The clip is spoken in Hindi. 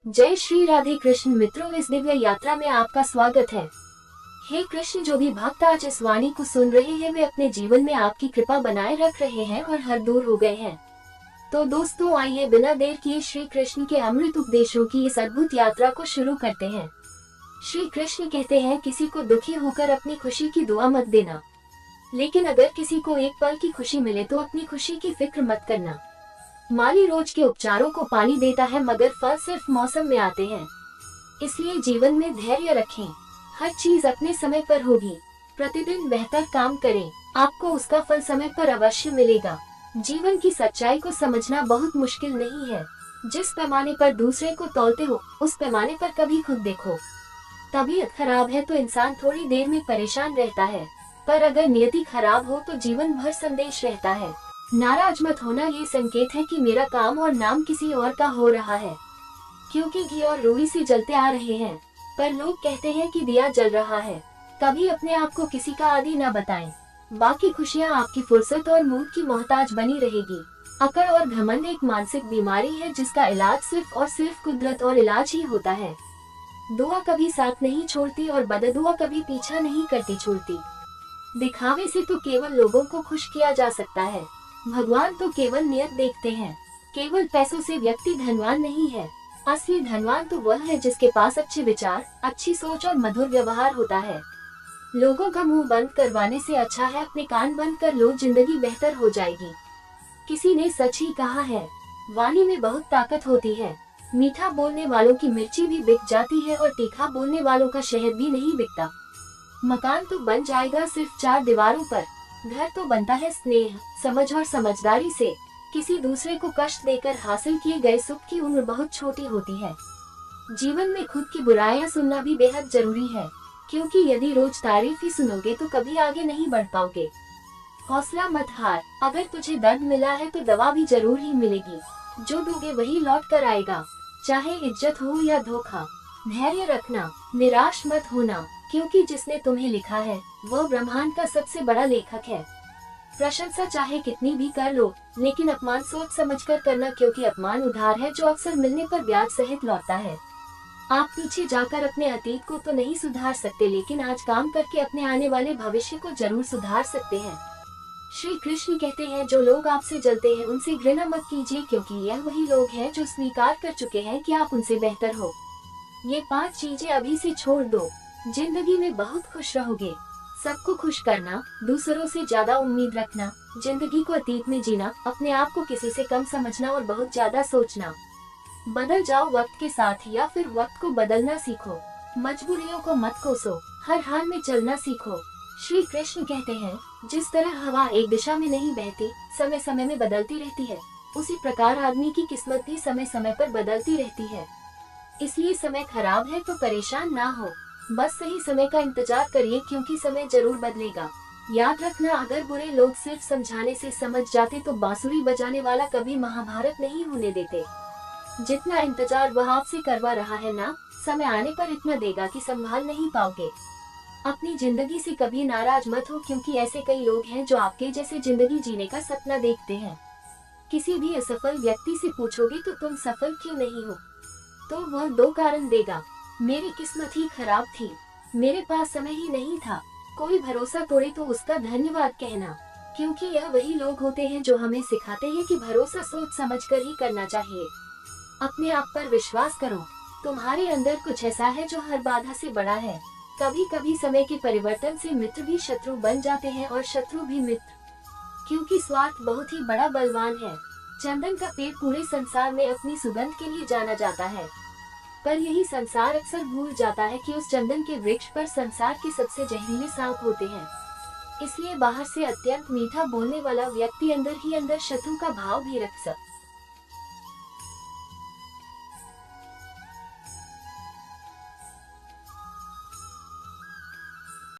जय श्री राधे कृष्ण मित्रों, इस दिव्य यात्रा में आपका स्वागत है। हे कृष्ण, जो भी भक्त आज इस वाणी को सुन रहे हैं वे अपने जीवन में आपकी कृपा बनाए रख रहे हैं और हर दूर हो गए हैं। तो दोस्तों, आइए बिना देर किए श्री कृष्ण के अमृत उपदेशों की इस अद्भुत यात्रा को शुरू करते हैं। श्री कृष्ण कहते हैं, किसी को दुखी होकर अपनी खुशी की दुआ मत देना, लेकिन अगर किसी को एक पल की खुशी मिले तो अपनी खुशी की फिक्र मत करना। माली रोज के उपचारों को पानी देता है, मगर फल सिर्फ मौसम में आते हैं। इसलिए जीवन में धैर्य रखें, हर चीज अपने समय पर होगी। प्रतिदिन बेहतर काम करें, आपको उसका फल समय पर अवश्य मिलेगा। जीवन की सच्चाई को समझना बहुत मुश्किल नहीं है। जिस पैमाने पर दूसरे को तौलते हो, उस पैमाने पर कभी खुद देखो। तबीयत खराब है तो इंसान थोड़ी देर में परेशान रहता है, पर अगर नियति खराब हो तो जीवन भर संदेश रहता है। नाराज मत होना, ये संकेत है कि मेरा काम और नाम किसी और का हो रहा है, क्योंकि घी और रुई से जलते आ रहे हैं, पर लोग कहते हैं कि दिया जल रहा है। कभी अपने आप को किसी का आदी न बताएं, बाकी खुशियां आपकी फुर्सत और मूड की मोहताज बनी रहेगी। अकड़ और घमंड एक मानसिक बीमारी है जिसका इलाज सिर्फ और सिर्फ कुदरत और इलाज ही होता है। दुआ कभी साथ नहीं छोड़ती और बददुआ कभी पीछा नहीं करती छोड़ती। दिखावे से तो केवल लोगों को खुश किया जा सकता है, भगवान तो केवल नियत देखते हैं। केवल पैसों से व्यक्ति धनवान नहीं है, असली धनवान तो वह है जिसके पास अच्छे विचार, अच्छी सोच और मधुर व्यवहार होता है। लोगों का मुंह बंद करवाने से अच्छा है अपने कान बंद कर लो, जिंदगी बेहतर हो जाएगी। किसी ने सच ही कहा है, वाणी में बहुत ताकत होती है। मीठा बोलने वालों की मिर्ची भी बिक जाती है और तीखा बोलने वालों का शहद भी नहीं बिकता। मकान तो बन जाएगा सिर्फ चार दीवारों पर, घर तो बनता है स्नेह, समझ और समझदारी से। किसी दूसरे को कष्ट देकर हासिल किए गए सुख की उम्र बहुत छोटी होती है। जीवन में खुद की बुराइयां सुनना भी बेहद जरूरी है, क्योंकि यदि रोज तारीफ ही सुनोगे तो कभी आगे नहीं बढ़ पाओगे। हौसला मत हार, अगर तुझे दर्द मिला है तो दवा भी जरूर ही मिलेगी। जो दोगे वही लौट कर आएगा, चाहे इज्जत हो या धोखा। धैर्य रखना, निराश मत होना, क्योंकि जिसने तुम्हें लिखा है वह ब्रह्मांड का सबसे बड़ा लेखक है। प्रशंसा चाहे कितनी भी कर लो, लेकिन अपमान सोच समझकर करना, क्योंकि अपमान उधार है जो अक्सर मिलने पर ब्याज सहित लौटता है। आप पीछे जाकर अपने अतीत को तो नहीं सुधार सकते, लेकिन आज काम करके अपने आने वाले भविष्य को जरूर सुधार सकते हैं। श्री कृष्ण कहते हैं, जो लोग आपसे जलते हैं उनसे घृणा मत कीजिए, क्योंकि यह वही लोग हैं जो स्वीकार कर चुके हैं कि आप उनसे बेहतर हो। ये 5 चीजें अभी से छोड़ दो, जिंदगी में बहुत खुश रहोगे। सबको खुश करना, दूसरों से ज्यादा उम्मीद रखना, जिंदगी को अतीत में जीना, अपने आप को किसी से कम समझना और बहुत ज्यादा सोचना। बदल जाओ वक्त के साथ या फिर वक्त को बदलना सीखो। मजबूरियों को मत कोसो, हर हाल में चलना सीखो। श्री कृष्ण कहते हैं, जिस तरह हवा एक दिशा में नहीं बहती, समय समय में बदलती रहती है, उसी प्रकार आदमी की किस्मत भी समय समय पर बदलती रहती है। इसलिए समय खराब है तो परेशान ना हो, बस सही समय का इंतजार करिए, क्योंकि समय जरूर बदलेगा। याद रखना, अगर बुरे लोग सिर्फ समझाने से समझ जाते तो बांसुरी बजाने वाला कभी महाभारत नहीं होने देते। जितना इंतजार वह आपसे करवा रहा है ना, समय आने पर इतना देगा कि संभाल नहीं पाओगे। अपनी जिंदगी से कभी नाराज मत हो, क्योंकि ऐसे कई लोग हैं जो आपके जैसे जिंदगी जीने का सपना देखते हैं। किसी भी असफल व्यक्ति से पूछोगे तो तुम सफल क्यों नहीं हो, तो वह 2 कारण देगा। मेरी किस्मत ही खराब थी, मेरे पास समय ही नहीं था। कोई भरोसा तोड़े तो उसका धन्यवाद कहना, क्योंकि यह वही लोग होते हैं जो हमें सिखाते हैं कि भरोसा सोच समझकर ही करना चाहिए। अपने आप पर विश्वास करो, तुम्हारे अंदर कुछ ऐसा है जो हर बाधा से बड़ा है। कभी कभी समय के परिवर्तन से मित्र भी शत्रु बन जाते हैं और शत्रु भी मित्र, क्योंकि स्वार्थ बहुत ही बड़ा बलवान है। चंदन का पेड़ पूरे संसार में अपनी सुगंध के लिए जाना जाता है, पर यही संसार अक्सर भूल जाता है कि उस चंदन के वृक्ष पर संसार के सबसे जहरीले सांप होते हैं। इसलिए बाहर से अत्यंत मीठा बोलने वाला व्यक्ति अंदर ही अंदर शत्रु का भाव भी रख सकता है।